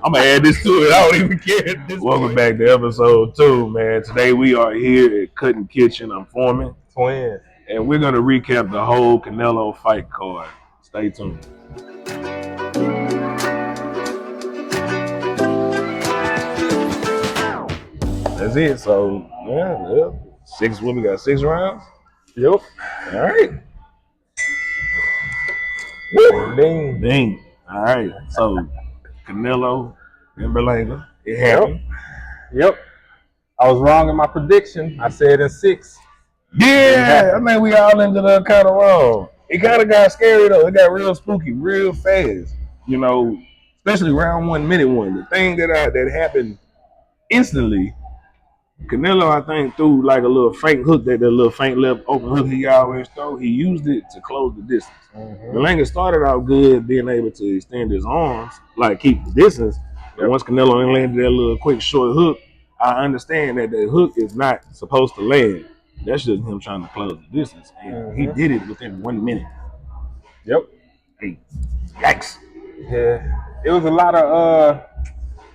I'm gonna add this to it. I don't even care. Welcome back to episode 2, man. Today we are here at Cutting Kitchen. I'm Foreman. Twin. And we're gonna recap the whole Canelo fight card. Stay tuned. That's it. So yeah. We got 6 rounds. Yep. All right. Woo. Ding. All right. So Canelo and Berlanga. It happened. Yep. I was wrong in my prediction. I said in 6. Yeah, I mean we all ended up kind of wrong. It kind of got scary though. It got real spooky, real fast. You know, especially round 1, minute 1. The thing that happened instantly. Canelo, I think, threw like a little fake hook, that little faint left open hook he always throw. He used it to close the distance. Berlanga started out good, being able to extend his arms, like keep the distance. But once Canelo landed that little quick short hook, I understand that the hook is not supposed to land. That's just him trying to close the distance. And he did it within 1 minute. Yep. Hey, yikes. Yeah. It was a lot of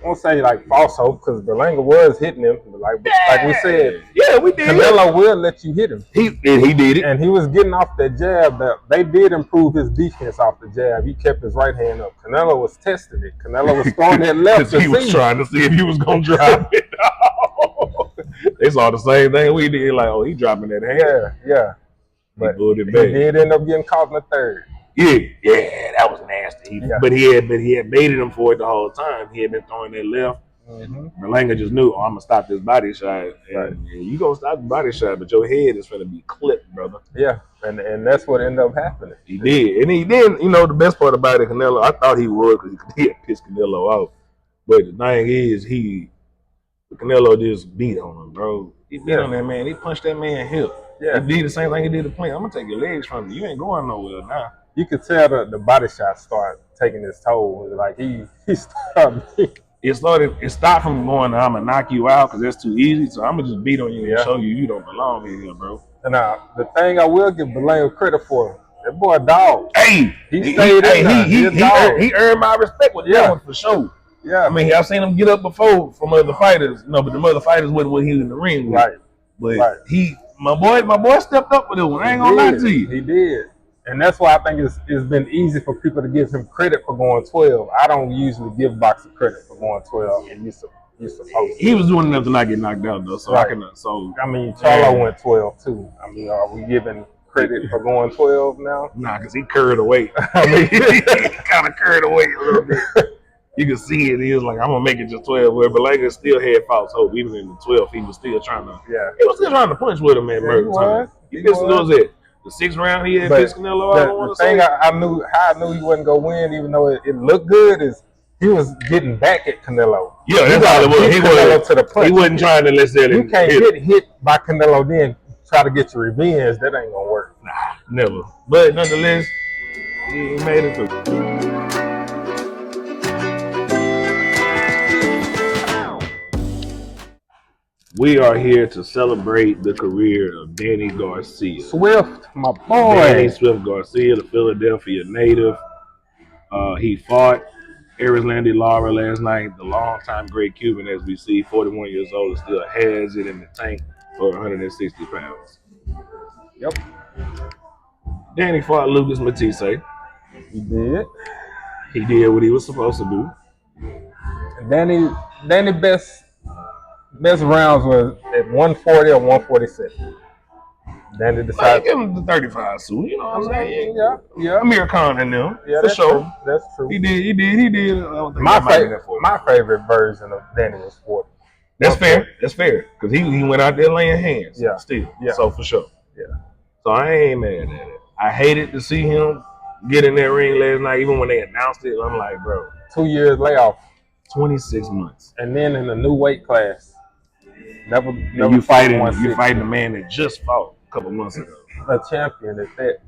I won't say like false hope, because Berlanga was hitting him. Like we said, we did. Canelo will let you hit him. He did it. And he was getting off that jab. They did improve his defense off the jab. He kept his right hand up. Canelo was testing it. Canelo was throwing that left. He was trying to see if he was going to drop it. They saw the same thing we did. Like, oh, he dropping that hand. Yeah. But he did end up getting caught in the third. Yeah, that was nasty. But he had baited him for it the whole time. He had been throwing that left. Berlanga just knew, I'm gonna stop this body shot. And you gonna stop the body shot, but your head is gonna be clipped, brother. Yeah, and that's what ended up happening. He did, and he did. You know, the best part about it, Canelo, I thought he would, because he had pissed Canelo off. But the thing is, Canelo just beat on him, bro. He beat on that man. He punched that man hip. Yeah, he did the same thing he did to Plant. I'm gonna take your legs from you. You ain't going nowhere now. You could tell the body shot started taking its toll. Like he started. It stopped from going, I'm gonna knock you out because that's too easy. So I'm gonna just beat on you and show you don't belong here, bro. And the thing I will give Berlanga credit for, that boy a dog. Hey, he stayed in. He earned my respect with that one for sure. Yeah, I mean, I've seen him get up before from other fighters. No, but the other fighters wasn't what he was in the ring with. Right. But my boy stepped up with it one. I ain't gonna lie to you. He did. And that's why I think it's been easy for people to give him credit for going 12. I don't usually give Boxer credit for going 12, and you're supposed to. He was doing enough to not get knocked out though, so I can. So I mean, Charlo went 12 too. I mean, are we giving credit for going 12 now? Nah, because he curved away. I mean, he kind of curved away a little bit. You can see it. He was like, I'm gonna make it just 12. Where Berlanga still had false hope, even in the 12. He was still trying to. Yeah. He was still trying to punch with him, man. He was it. The 6th round, he had pissed Canelo out. The thing I knew he wasn't gonna win, even though it looked good, is he was getting back at Canelo. Yeah, that's all it was. To the punch. He wasn't trying to necessarily. You can't get hit by Canelo then try to get your revenge. That ain't gonna work. Nah, never. But nonetheless, he made it through. We are here to celebrate the career of Danny Garcia. Swift, my boy. Danny Swift Garcia, the Philadelphia native. He fought Erislandy Lara last night, the longtime great Cuban, as we see, 41 years old, and still has it in the tank for 160 pounds. Yep. Danny fought Lucas Matisse. He did. He did what he was supposed to do. Danny best rounds was at 140 or 147. Danny decided. Give him the 35 suit. You know what I'm saying? Yeah. Amir Khan and them. Yeah, for sure. True. That's true. He did. My favorite version of Danny was 40. That's fair. Because he went out there laying hands. Yeah. Still. Yeah. So for sure. Yeah. So I ain't mad at it. I hated to see him get in that ring last night, even when they announced it. I'm like, bro. 2 years layoff. 26 months. And then in a new weight class. Never you fighting a man that just fought a couple months ago. A champion at that.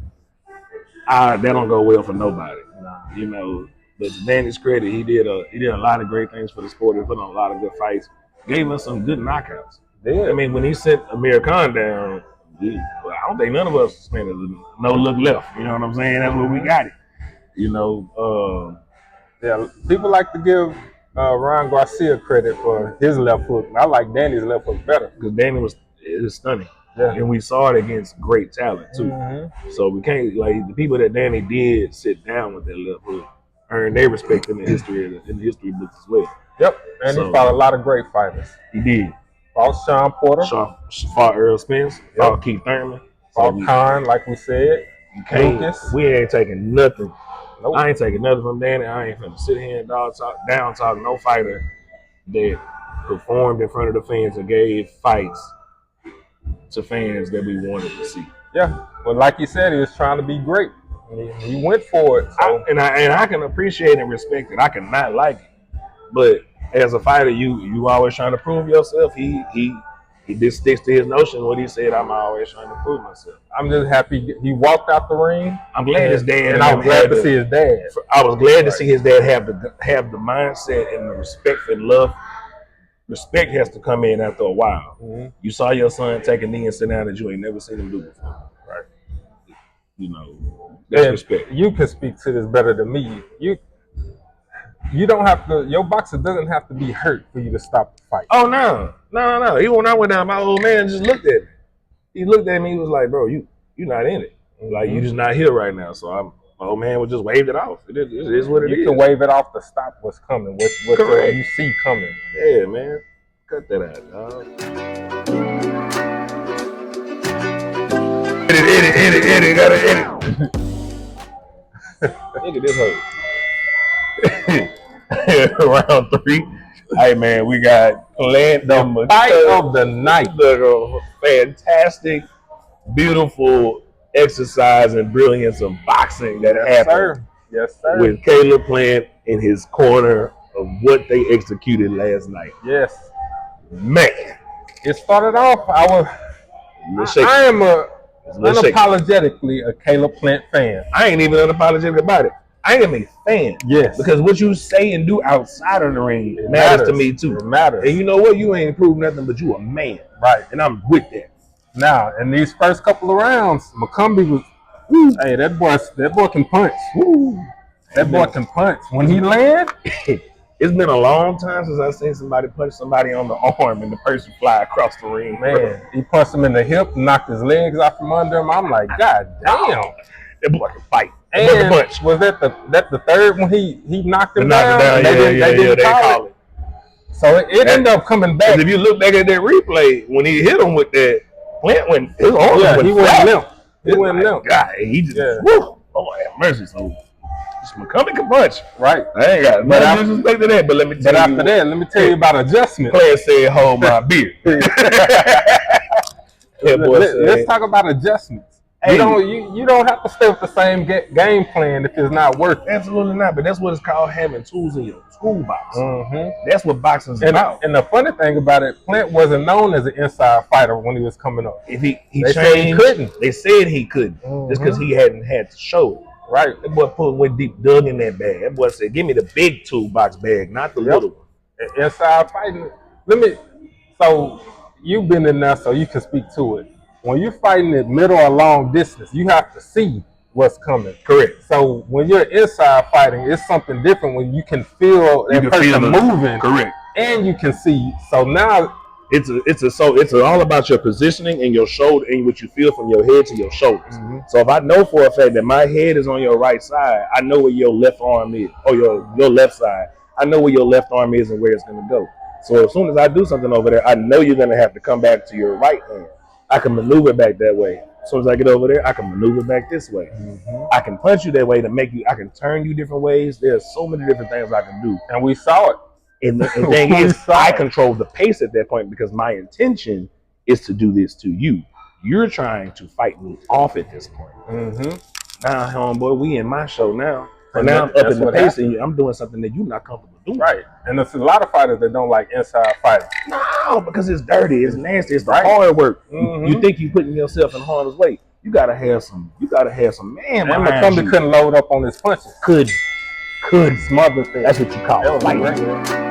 That don't go well for nobody. Nah. You know, but to Danny's credit, he did a lot of great things for the sport. He put on a lot of good fights. Gave us some good knockouts. Yeah. I mean, when he sent Amir Khan down, I don't think none of us spent no look left. You know what I'm saying? That's where we got it. You know, Yeah, people like to give Ryan Garcia credit for his left hook. I like Danny's left hook better. Because Danny was it is stunning. Yeah. And we saw it against great talent too. Mm-hmm. So we can't like the people that Danny did sit down with that left hook earned their respect in the history books as well. Yep, and he fought a lot of great fighters. He did. Fought Sean Porter. Fought Earl Spence. Fought Keith Thurman. Fought Khan, like we said. Lucas. We ain't taking nothing. Nope. I ain't taking nothing from Danny. I ain't finna sit here and down talk no fighter that performed in front of the fans and gave fights to fans that we wanted to see. Yeah, but like you said, he was trying to be great. He went for it. So. I can appreciate and respect it. I cannot like it, but as a fighter, you always trying to prove yourself. He just sticks to his notion. What he said, I'm always trying to prove myself. I'm just happy he walked out the ring. I'm glad his dad, and I'm glad to see his dad. I was glad to see his dad have the mindset and the respect and love. Respect has to come in after a while. Mm-hmm. You saw your son take a knee and sit down that you ain't never seen him do before, right? You know, that's respect. You can speak to this better than me. You don't have to. Your boxer doesn't have to be hurt for you to stop the fight. Oh no. Even when I went down, my old man just looked at me. He looked at me. He was like, "Bro, you not in it. Like you just not here right now." So my old man would just wave it off. It is what it is. You can wave it off to stop what's coming. What you see coming. Yeah, man. Cut that out, dog. Edit. Gotta edit. Look at this hoe. Round 3. Hey man, we got the fight of the night. The fantastic, beautiful exercise and brilliance of boxing that happened. Yes, sir. With Caleb Plant in his corner of what they executed last night. Yes. Man. It started off, I am unapologetically a Caleb Plant fan. I ain't even unapologetic about it. I am a fan. Yes. Because what you say and do outside of the ring matters to me too. It matters. And you know what? You ain't proved nothing, but you a man. Right. And I'm with that. Now, in these first couple of rounds, McCumbee was, hey, that boy can punch. Woo. That boy can punch. When he land, it's been a long time since I've seen somebody punch somebody on the arm and the person fly across the ring. Man, he punched him in the hip, knocked his legs out from under him. I'm like, God damn. That boy can fight. And was that the third one he knocked him down? They didn't call it. So it ended up coming back. If you look back at that replay, when he hit him with that, Plant went his arm went he went limp. He went limp. God, he just woo, oh have mercy. So McCumbee can punch. Right. I ain't got no disrespect to that, but let me tell you. But after that, let me tell you about adjustment. Player said, "Hold my beer." Let's talk about adjustments. Hey, you don't have to stay with the same game plan if it's not working. Absolutely not. But that's what it's called, having tools in your toolbox. Mm-hmm. That's what boxing's about. And the funny thing about it, Plant wasn't known as an inside fighter when he was coming up. If he changed, said he couldn't. They said he couldn't, just because he hadn't had to show it. Right. That boy went deep, dug in that bag. That boy said, "Give me the big toolbox bag, not the little one." Inside fighting. So you've been in there, so you can speak to it. When you're fighting at middle or long distance, you have to see what's coming. Correct. So when you're inside fighting, it's something different when you can feel that person moving. Correct. And you can see. So now it's all about your positioning and your shoulder and what you feel from your head to your shoulders. Mm-hmm. So if I know for a fact that my head is on your right side, I know where your left arm is, or your left side. I know where your left arm is and where it's going to go. So as soon as I do something over there, I know you're going to have to come back to your right hand. I can maneuver back that way. As soon as I get over there, I can maneuver back this way. Mm-hmm. I can punch you that way to make you. I can turn you different ways. There's so many different things I can do. And we saw it. And the thing is, I control the pace at that point because my intention is to do this to you. You're trying to fight me off at this point. Mm-hmm. Now, homeboy, we in my show now. So now I'm up in the pace and I'm doing something that you're not comfortable doing. Right. And there's a lot of fighters that don't like inside fighting. No, because it's dirty, it's nasty, it's the hard work. Mm-hmm. You think you're putting yourself in harm's way. You gotta have some man. And McCumbee couldn't load up on his punches. Could smother things. That's what you call it. Right.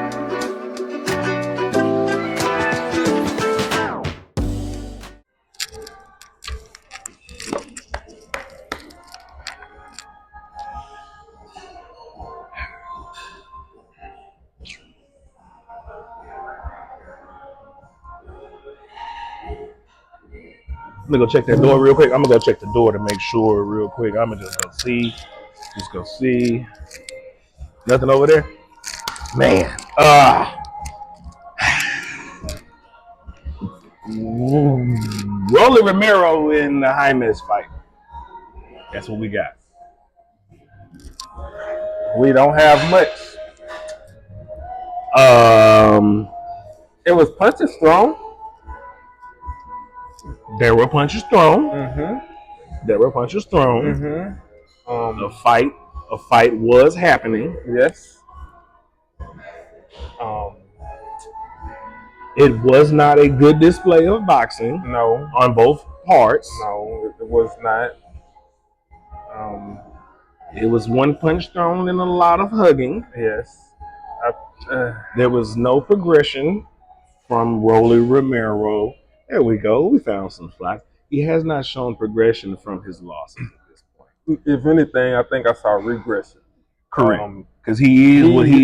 I'm gonna go check that door real quick. I'm gonna go check the door to make sure real quick. I'm gonna just go see. Just go see. Nothing over there? Man. Rolly Romero in the Jaimes fight. That's what we got. We don't have much. It was punches thrown. There were punches thrown. Mm-hmm. There were punches thrown. Mm-hmm. A fight was happening. Yes. It was not a good display of boxing. No. On both parts. No, it was not. It was one punch thrown and a lot of hugging. Yes. There was no progression from Rolly Romero. There we go. We found some slack. He has not shown progression from his losses at this point. If anything, I think I saw regression. Correct. Because he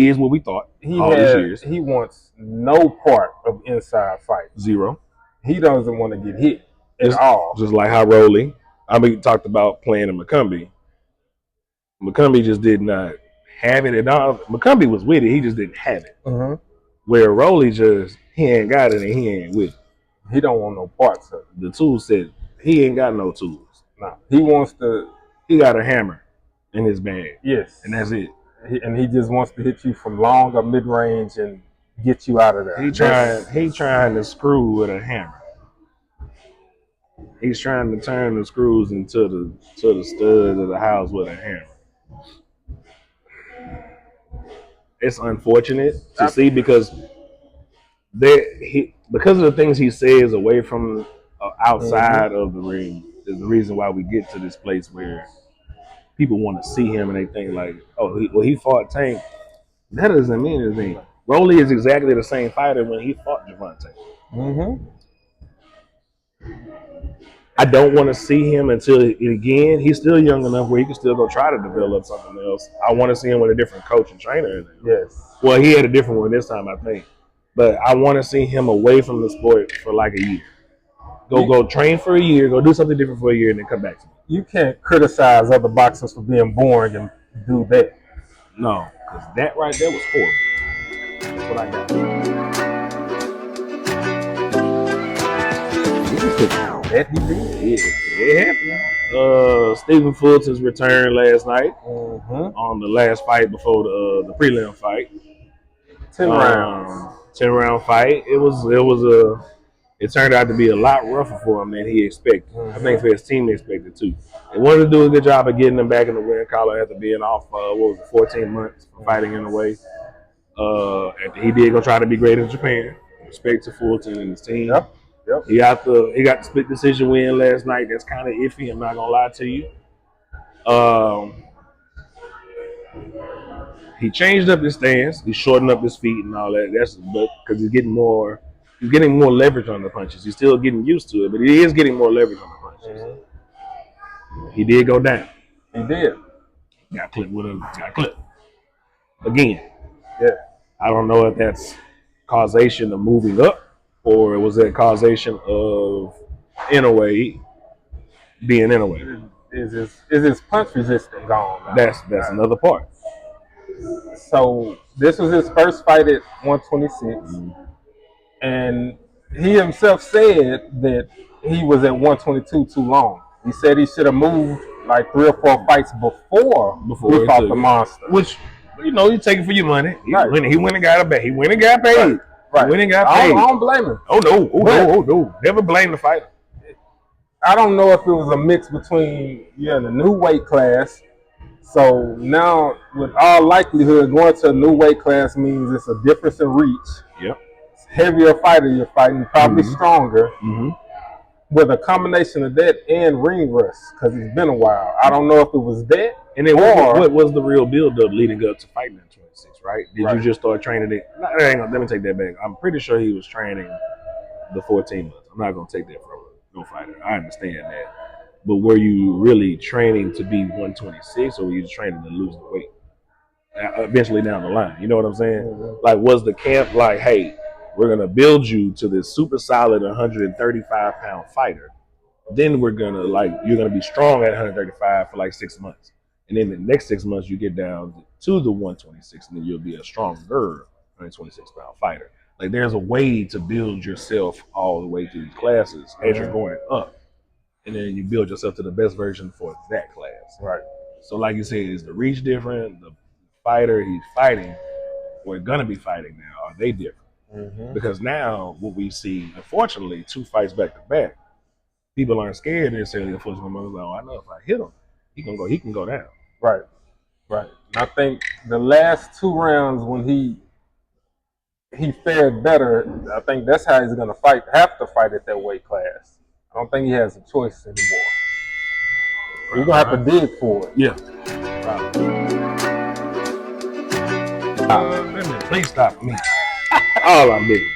is what we thought all these years. He wants no part of inside fight. Zero. He doesn't want to get hit at all. Just like how Rolly, talked about playing in McCumbee. McCumbee just did not have it at all. McCumbee was with it. He just didn't have it. Mm-hmm. Where Rolly he ain't got it and he ain't with it. He don't want no parts of it. The tool said he ain't got no tools. No. He got a hammer in his bag. Yes. And that's it. And he just wants to hit you from long or mid range and get you out of there. He trying to screw with a hammer. He's trying to turn the screws into the studs of the house with a hammer. It's unfortunate to see because of the things he says away from outside of the ring is the reason why we get to this place where people want to see him and they think like, oh, he fought Tank. That doesn't mean anything. Rolly is exactly the same fighter when he fought Javante. Mm-hmm. I don't want to see him until again. He's still young enough where he can still go try to develop something else. I want to see him with a different coach and trainer. Yes. Well, he had a different one this time, I think. But I want to see him away from the sport for like a year. Go train for a year. Go do something different for a year, and then come back to me. You can't criticize other boxers for being boring and do that. No, because that right there was horrible. That's what I got. That he did. It happened. Stephen Fulton's return last night on the last fight before the prelim fight. 10 rounds. 10-round fight. It turned out to be a lot rougher for him than he expected. I think for his team they expected too. They wanted to do a good job of getting him back in the win collar after being off 14 months from fighting in a way. He did go try to be great in Japan. Respect to Fulton and his team. Yep. He got the split decision win last night. That's kind of iffy. I'm not gonna lie to you. He changed up his stance. He shortened up his feet and all that. That's because he's getting more leverage on the punches. He's still getting used to it, but he is getting more leverage on the punches. Mm-hmm. He did go down. He did. Got clipped again. Yeah. I don't know if that's causation of moving up or was that causation of Inouye being Inouye. Is his punch resistance gone now? That's another part. So this was his first fight at 126, and he himself said that he was at 122 too long. He said he should have moved like 3 or 4 fights before he fought the monster. Which, you take it for your money. He went and got paid. He went and got paid. I don't blame him. Oh no. Never blame the fighter. I don't know if it was a mix between in a new weight class. So now, with all likelihood, going to a new weight class means it's a difference in reach. Yep. It's heavier fighter you're fighting, probably stronger. Mm-hmm. With a combination of that and ring rust, because it's been a while. I don't know if it was that. And then what was the real build-up leading up to fighting in 26, right? Did you just start training it? Let me take that back. I'm pretty sure he was training the 14 months. I'm not going to take that from no fighter. I understand that. But were you really training to be 126 or were you just training to lose the weight? Eventually down the line. You know what I'm saying? Mm-hmm. Like, was the camp like, hey, we're going to build you to this super solid 135-pound fighter Then you're gonna be strong at 135 for like 6 months, and then the next 6 months you get down to the 126, and then you'll be a stronger 126-pound fighter. Like there's a way to build yourself all the way through these classes as you're going up, and then you build yourself to the best version for that class. Right. So like you said, is the reach different? The fighter he's fighting, or gonna be fighting now, are they different? Because now what we see, unfortunately, 2 fights back to back, people aren't scared necessarily. Unfortunately, like, oh, I know if I hit him, he can go down. Right. Right. And I think the last 2 rounds when he fared better, I think that's how he's gonna have to fight at that weight class. I don't think he has a choice anymore. You're gonna have to dig for it. Yeah. Please stop me. All I'm begging.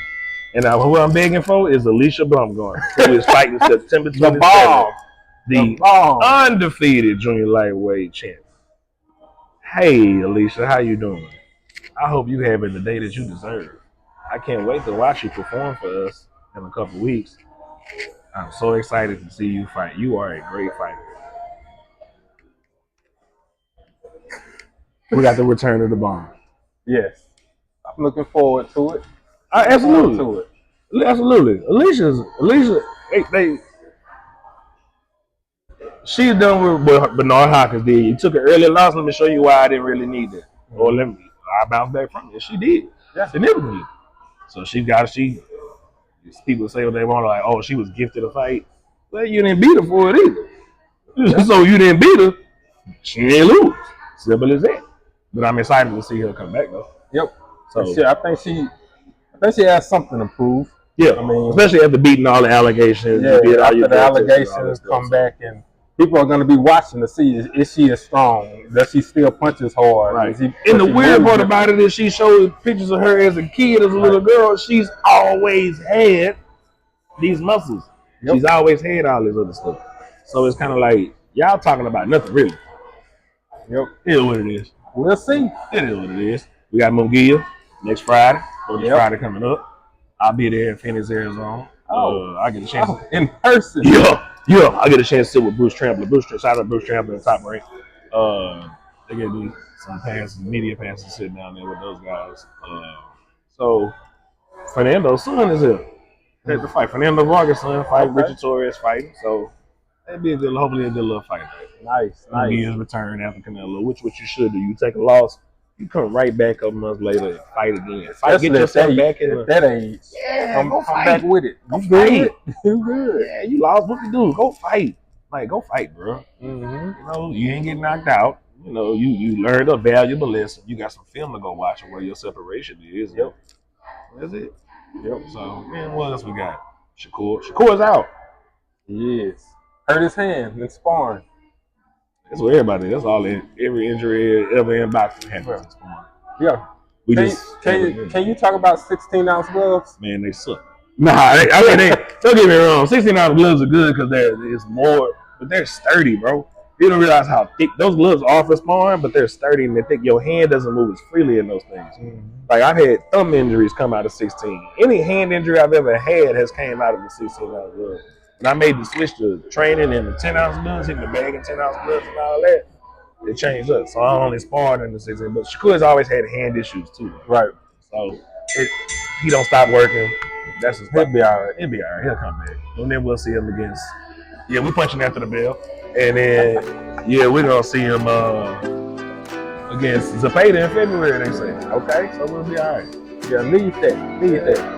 And who I'm begging for is Alicia Baumgartner, who is fighting September 27th, the undefeated junior lightweight champ. Hey, Alicia, how you doing? I hope you having the day that you deserve. I can't wait to watch you perform for us in a couple weeks. I'm so excited to see you fight. You are a great fighter. We got the return of the bomb. Yes. I'm looking forward to it. Absolutely. Absolutely. Alicia, she's done what Bernard Hopkins did. You took an early loss. Let me show you why I didn't really need that. Or I bounced back from it. She did. Yeah. Significantly. So people say what they want, like, oh, she was gifted a fight. Well, you didn't beat her for it either. So you didn't beat her. She didn't lose. Simple as that. But I'm excited to see her come back though. Yep. So I think she has something to prove. Yeah. I mean, especially after beating all the allegations. Yeah. After the allegations come back, and people are going to be watching to see is she as strong? Does she still punch as hard? Right. And the weird part about it is she showed pictures of her as a kid, as a little girl. She's always had these muscles. Yep. She's always had all this other stuff. So it's kind of like y'all talking about nothing really. Yep. It is what it is. We'll see. It is what it is. We got Munguia next Friday. Friday coming up. I'll be there in Phoenix, Arizona. I get a chance in person. Yeah. I get a chance to sit with Bruce Trampler. Shout out Bruce Trampler in Top Rank. They get me some passes, media passes, sitting down there with those guys. So Fernando's son is here. They have to fight. Fernando Vargas' son fight. Richard Torres fighting. So that'd be hopefully a good little fight. Nice. His return after Canelo, which what you should do. You take a loss, you come right back a couple months later and fight again. Get yourself back in that age. Yeah, come back with it. You good. You good. Yeah, you lost. What you do? Go fight. Go fight, bro. Mm-hmm. You ain't getting knocked out. You learned a valuable lesson. You got some film to go watch on where your separation is. Yep. That's it. Yep. So, man, what else we got? Shakur's out. Yes. Hurt his hand in sparring. That's what everybody. That's all. Every injury ever in boxing happens in sparring. Yeah. Can you talk about 16-ounce gloves? Man, they suck. Nah, don't get me wrong. 16-ounce gloves are good because it's more, but they're sturdy, bro. You don't realize how thick those gloves are for sparring, but they're sturdy and they're thick. Your hand doesn't move as freely in those things. Mm-hmm. Like I've had thumb injuries come out of 16. Any hand injury I've ever had has came out of the 16-ounce gloves. When I made the switch to training and the 10-ounce gloves, hitting the bag and 10-ounce gloves and all that, it changed up. So I only sparred in the 16. But Shakur's always had hand issues too. Right. So he don't stop working. That's his. He'll be all right. He'll come back. And then we'll see him against. Yeah, we're punching after the bell. And then, we're going to see him against Zapata in February, they say. Okay, so we'll be all right. Yeah, leave that.